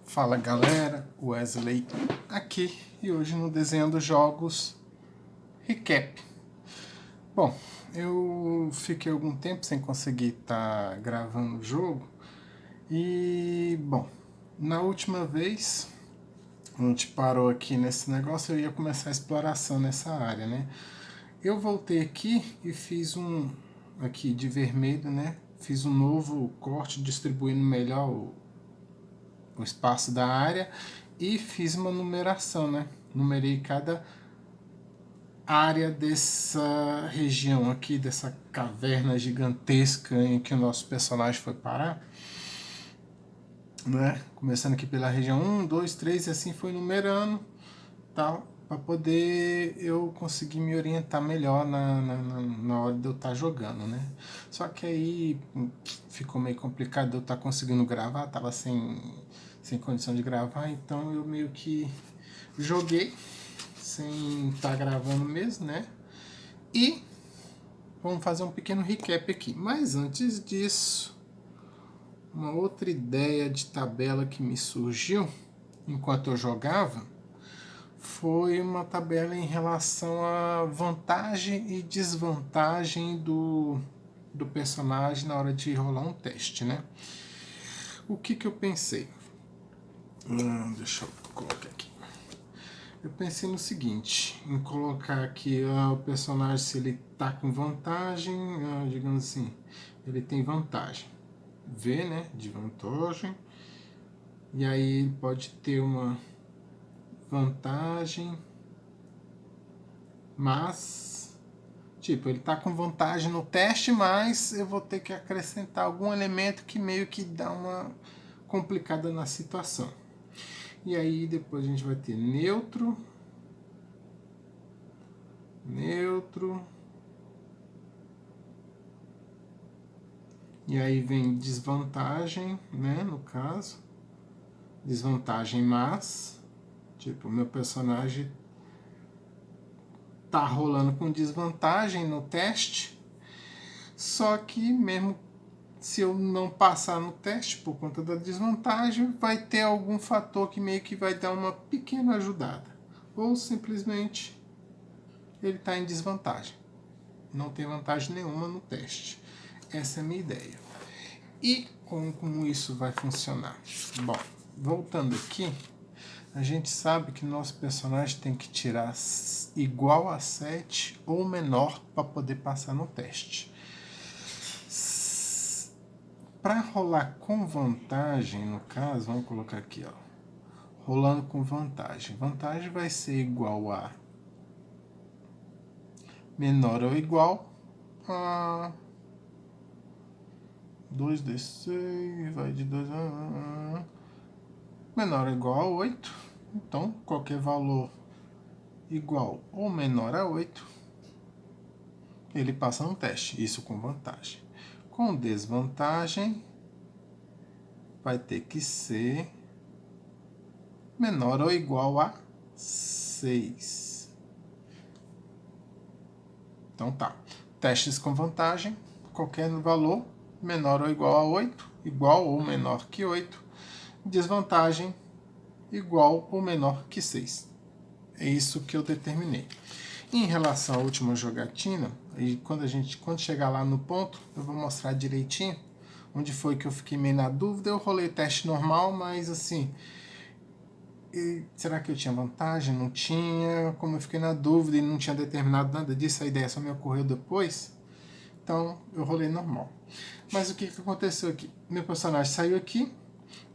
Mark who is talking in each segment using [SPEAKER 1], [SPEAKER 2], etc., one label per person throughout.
[SPEAKER 1] Fala galera, Wesley aqui e hoje no Desenhando Jogos Recap. Bom, eu fiquei algum tempo sem conseguir estar gravando o jogo e, bom, na última vez a gente parou aqui nesse negócio, eu ia começar a exploração nessa área, né? Eu voltei aqui e fiz aqui de vermelho, né? Fiz um novo corte distribuindo melhor o espaço da área e fiz uma numeração, né? Numerei cada área dessa região aqui, dessa caverna gigantesca em que o nosso personagem foi parar, né? Começando aqui pela região 1, 2, 3 e assim foi numerando, tal, para poder eu conseguir me orientar melhor na hora de eu estar jogando, né? Só que aí ficou meio complicado de eu estar conseguindo gravar, tava sem condição de gravar, então eu meio que joguei sem estar gravando mesmo, né? E vamos fazer um pequeno recap aqui. Mas antes disso, uma outra ideia de tabela que me surgiu enquanto eu jogava foi uma tabela em relação à vantagem e desvantagem do personagem na hora de rolar um teste, né? O que eu pensei? Deixa eu colocar aqui. Eu pensei no seguinte, em colocar aqui o personagem, se ele tá com vantagem, digamos assim, ele tem vantagem. V, né, de vantagem. E aí ele pode ter uma vantagem, mas, tipo, ele tá com vantagem no teste, mas eu vou ter que acrescentar algum elemento que meio que dá uma complicada na situação. E aí depois a gente vai ter neutro, e aí vem desvantagem, né, no caso, desvantagem mas, tipo, meu personagem tá rolando com desvantagem no teste, só que mesmo se eu não passar no teste por conta da desvantagem, vai ter algum fator que meio que vai dar uma pequena ajudada. Ou simplesmente ele está em desvantagem. Não tem vantagem nenhuma no teste. Essa é a minha ideia. E como isso vai funcionar? Bom, voltando aqui, a gente sabe que nosso personagem tem que tirar igual a 7 ou menor para poder passar no teste. Para rolar com vantagem, no caso, vamos colocar aqui, ó, rolando com vantagem. Vantagem vai ser igual a menor ou igual a 2d6, vai de 2 a menor ou igual a 8. Então, qualquer valor igual ou menor a 8, ele passa no teste, isso com vantagem. Com desvantagem, vai ter que ser menor ou igual a 6. Então tá, testes com vantagem, qualquer valor menor ou igual a 8, igual ou menor que 8, desvantagem igual ou menor que 6. É isso que eu determinei. Em relação à última jogatina, e quando chegar lá no ponto, eu vou mostrar direitinho onde foi que eu fiquei meio na dúvida. Eu rolei teste normal, mas assim, será que eu tinha vantagem? Não tinha. Como eu fiquei na dúvida e não tinha determinado nada disso, a ideia só me ocorreu depois. Então eu rolei normal. Mas o que aconteceu aqui? Meu personagem saiu aqui,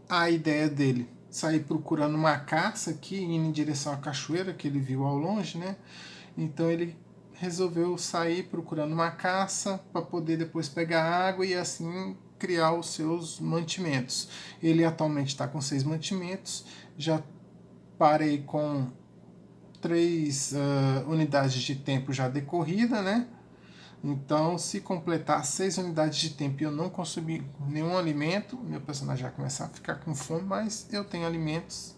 [SPEAKER 1] a ideia dele sair procurando uma caça aqui, indo em direção à cachoeira que ele viu ao longe, né? Então ele resolveu sair procurando uma caça para poder depois pegar água e assim criar os seus mantimentos. Ele atualmente está com 6 mantimentos, já parei com 3 unidades de tempo já decorrida, né? Então, se completar 6 unidades de tempo e eu não consumir nenhum alimento, meu personagem vai começar a ficar com fome, mas eu tenho alimentos,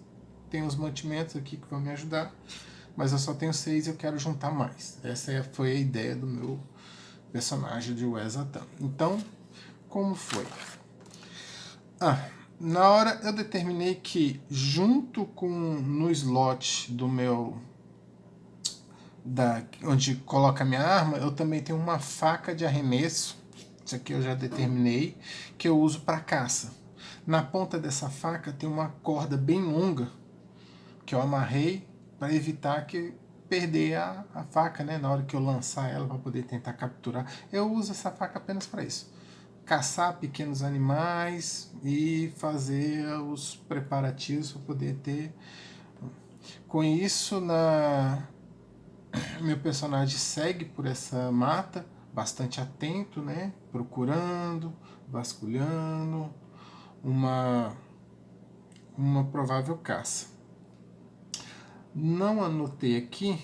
[SPEAKER 1] tenho os mantimentos aqui que vão me ajudar, mas eu só tenho 6 e eu quero juntar mais. Essa foi a ideia do meu personagem de Wes Atan. Então, como foi? Na hora eu determinei que junto com no slot do meu onde coloca a minha arma, eu também tenho uma faca de arremesso. Isso aqui eu já determinei que eu uso para caça. Na ponta dessa faca tem uma corda bem longa que eu amarrei para evitar que perder a faca, né, na hora que eu lançar ela para poder tentar capturar. Eu uso essa faca apenas para isso. Caçar pequenos animais e fazer os preparativos para poder ter. Com isso, meu personagem segue por essa mata, bastante atento, né? Procurando, vasculhando uma provável caça. Não anotei aqui,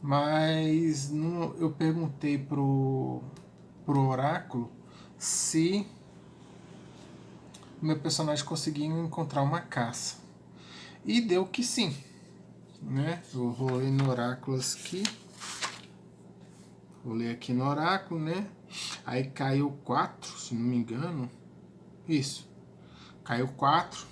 [SPEAKER 1] mas eu perguntei pro oráculo se o meu personagem conseguia encontrar uma caça. E deu que sim, né? Eu rolei no oráculo aqui. Rolei aqui no oráculo, né? Aí caiu 4, se não me engano. Isso. Caiu 4.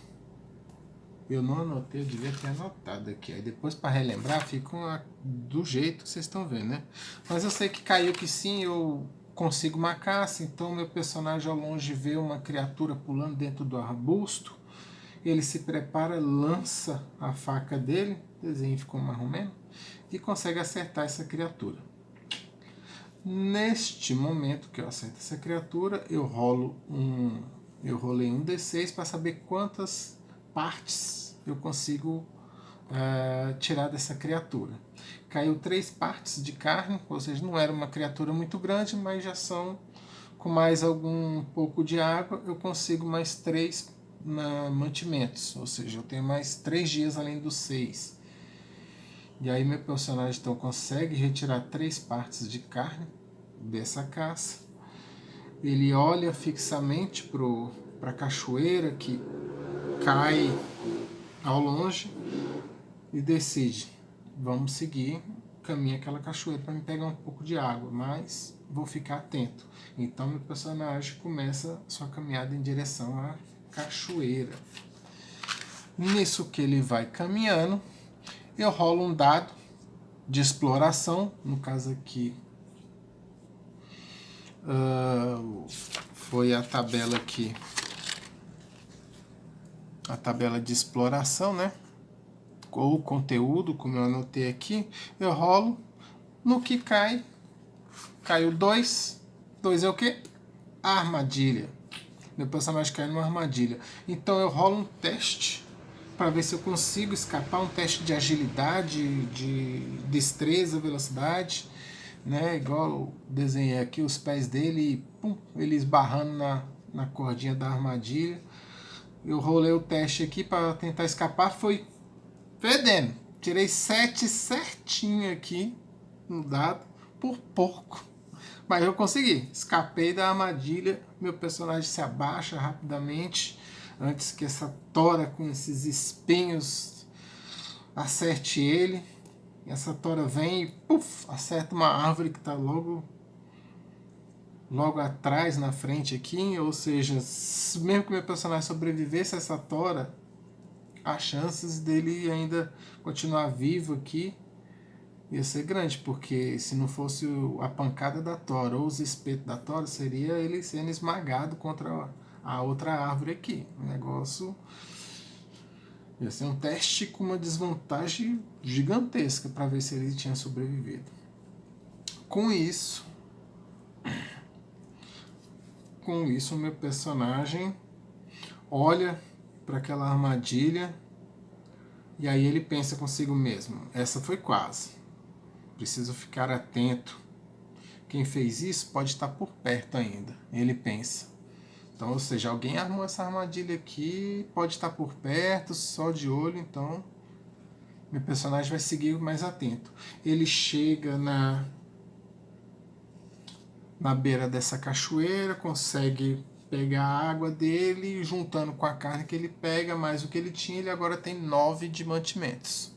[SPEAKER 1] Eu não anotei, eu devia ter anotado aqui. Aí depois, para relembrar, fica do jeito que vocês estão vendo, né? Mas eu sei que caiu que sim, eu consigo uma caça. Então, meu personagem ao longe vê uma criatura pulando dentro do arbusto. Ele se prepara, lança a faca dele, o desenho ficou marrom, e consegue acertar essa criatura. Neste momento que eu acerto essa criatura, eu rolei um D6 para saber quantas partes eu consigo tirar dessa criatura. Caiu 3 partes de carne, ou seja, não era uma criatura muito grande, mas já são, com mais algum pouco de água, eu consigo mais 3 mantimentos, ou seja, eu tenho mais 3 dias além dos 6. E aí meu personagem então consegue retirar 3 partes de carne dessa caça. Ele olha fixamente para a cachoeira que cai ao longe e decide, vamos seguir, caminha aquela cachoeira para me pegar um pouco de água, mas vou ficar atento. Então meu personagem começa sua caminhada em direção à cachoeira. Nisso que ele vai caminhando, eu rolo um dado de exploração, no caso aqui foi a tabela aqui, a tabela de exploração, né? Ou conteúdo, como eu anotei aqui, eu rolo, no que caiu 2. 2 é o quê? Armadilha. Meu personagem caiu numa armadilha. Então eu rolo um teste para ver se eu consigo escapar, um teste de agilidade, de destreza, velocidade, né? Igual eu desenhei aqui os pés dele e pum, ele esbarrando na cordinha da armadilha. Eu rolei o teste aqui para tentar escapar, foi fedendo. Tirei 7 certinho aqui no dado, por pouco. Mas eu consegui, escapei da armadilha, meu personagem se abaixa rapidamente, antes que essa tora com esses espinhos acerte ele. E essa tora vem e puff, acerta uma árvore que está logo atrás, na frente aqui. Ou seja, mesmo que meu personagem sobrevivesse a essa tora, as chances dele ainda continuar vivo aqui ia ser grande, porque se não fosse a pancada da tora ou os espetos da tora, seria ele sendo esmagado contra a outra árvore aqui. O negócio ia ser um teste com uma desvantagem gigantesca para ver se ele tinha sobrevivido. Com isso, o meu personagem olha para aquela armadilha e aí ele pensa consigo mesmo, essa foi quase. Preciso ficar atento. Quem fez isso pode estar por perto ainda. Ele pensa. Então, ou seja, alguém armou essa armadilha aqui, pode estar por perto, só de olho, então meu personagem vai seguir mais atento. Ele chega na beira dessa cachoeira, consegue pegar a água dele, juntando com a carne que ele pega, mais o que ele tinha, ele agora tem 9 de mantimentos.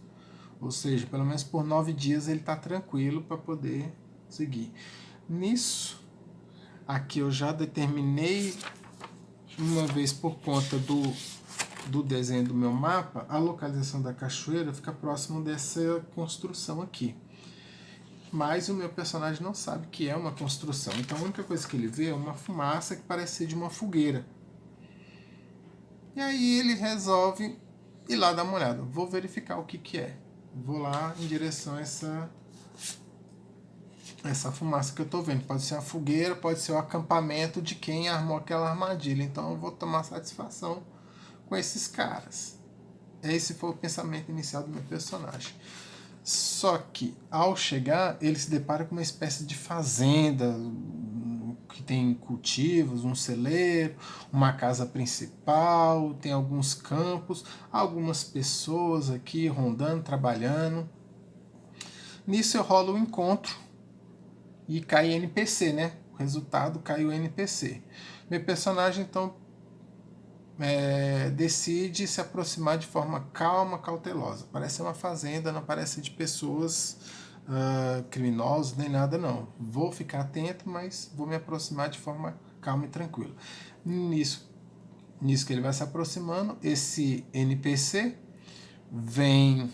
[SPEAKER 1] Ou seja, pelo menos por 9 dias ele está tranquilo para poder seguir. Nisso, aqui eu já determinei uma vez por conta do desenho do meu mapa, a localização da cachoeira fica próximo dessa construção aqui. Mas o meu personagem não sabe que é uma construção. Então a única coisa que ele vê é uma fumaça que parece ser de uma fogueira. E aí ele resolve ir lá dar uma olhada. Vou verificar o que é. Vou lá em direção a essa fumaça que eu estou vendo. Pode ser uma fogueira, pode ser o acampamento de quem armou aquela armadilha. Então eu vou tomar satisfação com esses caras. Esse foi o pensamento inicial do meu personagem. Só que, ao chegar, ele se depara com uma espécie de fazenda que tem cultivos, um celeiro, uma casa principal, tem alguns campos, algumas pessoas aqui rondando, trabalhando. Nisso eu rolo o encontro e cai NPC, né? O resultado caiu NPC. Meu personagem, então, decide se aproximar de forma calma, cautelosa. Parece uma fazenda, não parece de pessoas criminosos nem nada, não. Vou ficar atento, mas vou me aproximar de forma calma e tranquila. Nisso que ele vai se aproximando, esse NPC vem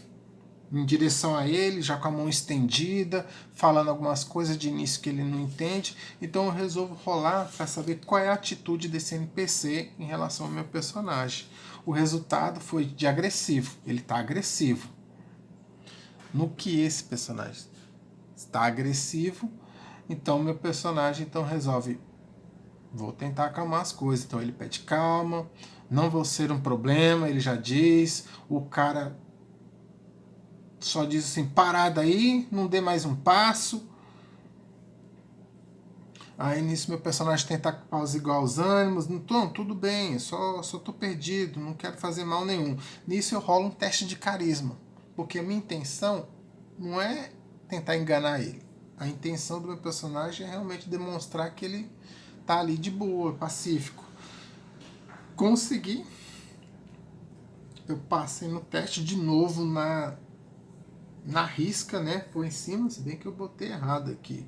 [SPEAKER 1] em direção a ele, já com a mão estendida, falando algumas coisas de início que ele não entende. Então eu resolvo rolar para saber qual é a atitude desse NPC em relação ao meu personagem. O resultado foi de agressivo. Ele está agressivo. No que esse personagem está agressivo, então meu personagem então resolve, vou tentar acalmar as coisas. Então ele pede calma, não vou ser um problema, ele já diz. O cara só diz assim, parada aí, não dê mais um passo. Aí nisso meu personagem tenta apaziguar os ânimos. Não, tudo bem, só tô perdido, não quero fazer mal nenhum. Nisso eu rolo um teste de carisma, porque a minha intenção não é tentar enganar ele. A intenção do meu personagem é realmente demonstrar que ele tá ali de boa, pacífico. Consegui. Eu passei no teste de novo na risca, né? Por em cima, se bem que eu botei errado aqui.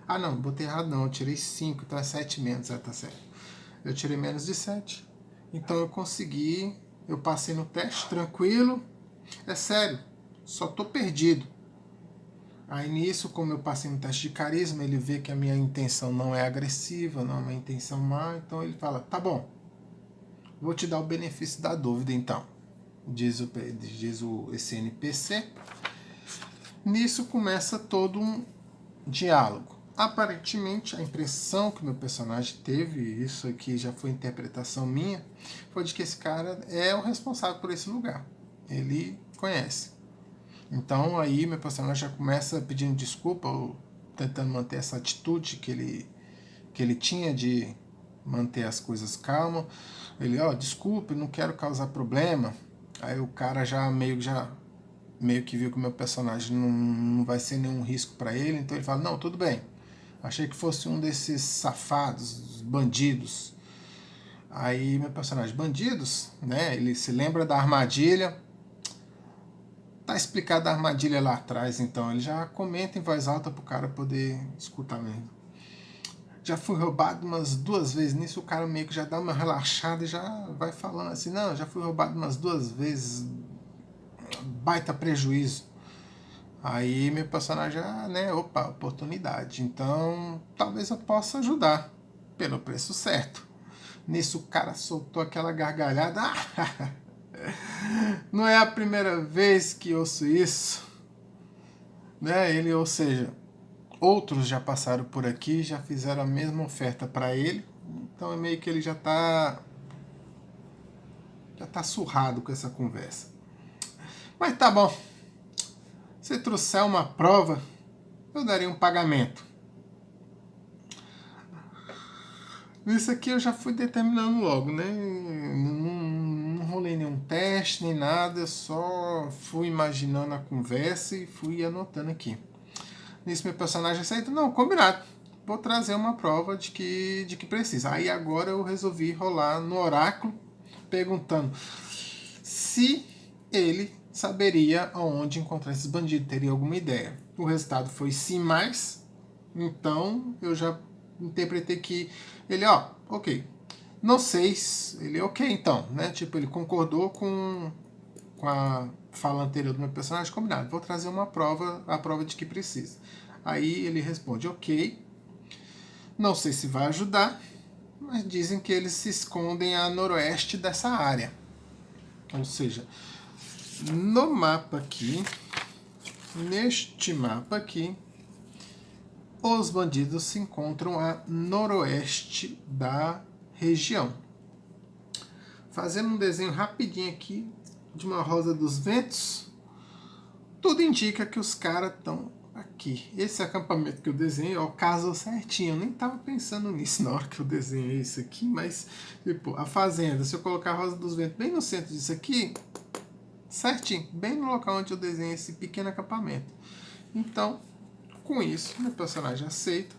[SPEAKER 1] Ah, não, botei errado não. Eu tirei 5, então é 7 menos. Tá certo. Eu tirei menos de 7. Então eu consegui. Eu passei no teste, tranquilo. É sério, só tô perdido. Aí nisso, como eu passei no teste de carisma, ele vê que a minha intenção não é agressiva, não é uma intenção má. Então ele fala, tá bom, vou te dar o benefício da dúvida então. Diz esse NPC. Nisso começa todo um diálogo. Aparentemente, a impressão que meu personagem teve, isso aqui já foi interpretação minha, foi de que esse cara é o responsável por esse lugar. Ele conhece. Então aí meu personagem já começa pedindo desculpa, ou tentando manter essa atitude que ele tinha de manter as coisas calmas. Ele, desculpe, não quero causar problema. Aí o cara já meio que viu que o meu personagem não vai ser nenhum risco para ele, então ele fala, não, tudo bem. Achei que fosse um desses safados, bandidos. Aí meu personagem, bandidos, né? Ele se lembra da armadilha. Tá explicada a armadilha lá atrás, então ele já comenta em voz alta pro cara poder escutar mesmo. Já fui roubado umas 2 vezes. Nisso o cara meio que já dá uma relaxada e já vai falando assim, não, já fui roubado umas 2 vezes, baita prejuízo. Aí meu personagem já, né, opa, oportunidade. Então talvez eu possa ajudar pelo preço certo. Nisso o cara soltou aquela gargalhada. Não é a primeira vez que ouço isso, né? Ele, ou seja, outros já passaram por aqui, já fizeram a mesma oferta para ele. Então é meio que ele já tá surrado com essa conversa. Mas tá bom. Se trouxer uma prova, eu daria um pagamento. Isso aqui eu já fui determinando logo, né? Não rolei nenhum teste, nem nada, só fui imaginando a conversa e fui anotando aqui. Nisso meu personagem aceita, não, combinado. Vou trazer uma prova de que precisa. Aí agora eu resolvi rolar no oráculo, perguntando se ele saberia aonde encontrar esses bandidos, teria alguma ideia. O resultado foi sim, mais. Então eu já interpretei que ele, ok, No 6, ele, ok, então, né? Tipo, ele concordou com a fala anterior do meu personagem, combinado, vou trazer uma prova, a prova de que precisa. Aí ele responde, ok, não sei se vai ajudar, mas dizem que eles se escondem a noroeste dessa área. Ou seja, no mapa aqui, neste mapa aqui, os bandidos se encontram a noroeste da região. Fazendo um desenho rapidinho aqui de uma rosa dos ventos, tudo indica que os caras estão aqui. Esse acampamento que eu desenhei, ó, casou certinho. Eu nem tava pensando nisso na hora que eu desenhei isso aqui, mas tipo, a fazenda, se eu colocar a rosa dos ventos bem no centro disso aqui, certinho, bem no local onde eu desenhei esse pequeno acampamento. Então, com isso, meu personagem aceita.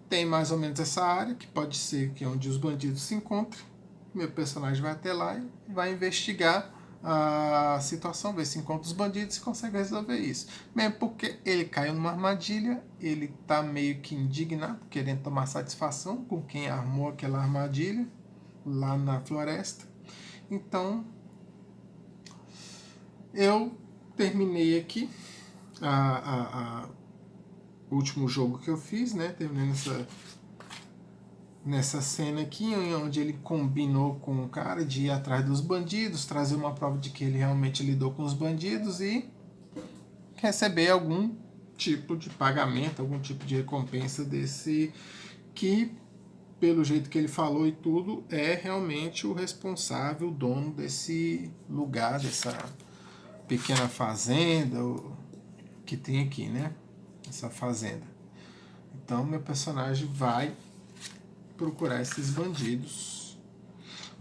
[SPEAKER 1] Tem mais ou menos essa área, que pode ser que é onde os bandidos se encontrem. Meu personagem vai até lá e vai investigar a situação, ver se encontra os bandidos e consegue resolver isso. Mesmo porque ele caiu numa armadilha, ele tá meio que indignado, querendo tomar satisfação com quem armou aquela armadilha lá na floresta. Então, eu terminei aqui o último jogo que eu fiz, né? Terminei nessa cena aqui, onde ele combinou com o cara de ir atrás dos bandidos, trazer uma prova de que ele realmente lidou com os bandidos e receber algum tipo de pagamento, algum tipo de recompensa desse que, pelo jeito que ele falou e tudo, é realmente o responsável, o dono desse lugar, dessa pequena fazenda que tem aqui, né? Essa fazenda. Então, meu personagem vai procurar esses bandidos.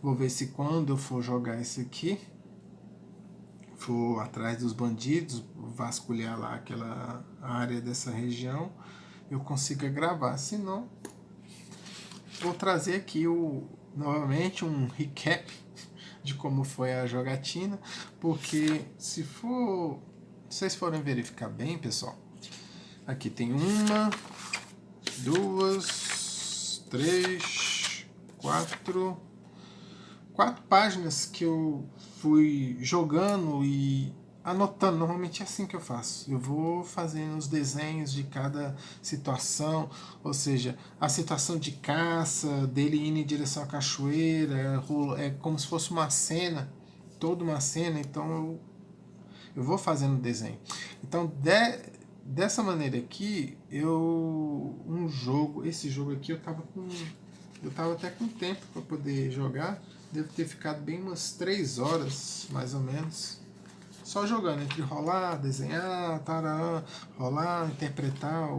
[SPEAKER 1] Vou ver se quando eu for jogar esse aqui, for atrás dos bandidos, vasculhar lá aquela área dessa região, eu consiga gravar. Se não, vou trazer aqui novamente um recap de como foi a jogatina, porque se vocês forem verificar bem, pessoal, aqui tem 1, 2, 3, 4 páginas que eu fui jogando e anotando. Normalmente é assim que eu faço. Eu vou fazendo os desenhos de cada situação, ou seja, a situação de caça, dele indo em direção à cachoeira, é como se fosse uma cena, toda uma cena, então eu vou fazendo o desenho. Então, dessa maneira aqui, esse jogo aqui eu tava até com tempo para poder jogar. Devo ter ficado bem umas 3 horas, mais ou menos, só jogando, entre rolar, desenhar, tarará, rolar, interpretar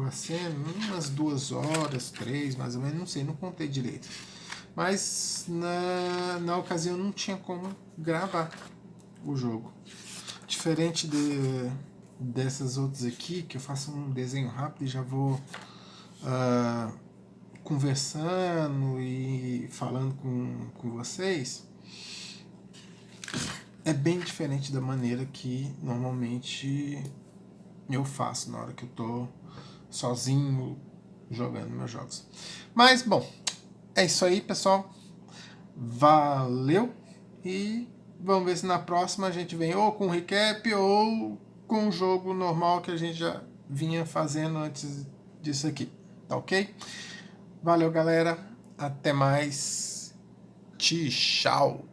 [SPEAKER 1] a cena, umas 2 horas, 3, mais ou menos, não sei, não contei direito. Mas na ocasião não tinha como gravar o jogo. Diferente dessas outras aqui, que eu faço um desenho rápido e já vou conversando e falando com vocês, é bem diferente da maneira que normalmente eu faço na hora que eu tô sozinho jogando meus jogos. Mas, bom, é isso aí, pessoal. Valeu e vamos ver se na próxima a gente vem ou com recap ou com um jogo normal que a gente já vinha fazendo antes disso aqui, tá ok? Valeu, galera. Até mais. Tchau.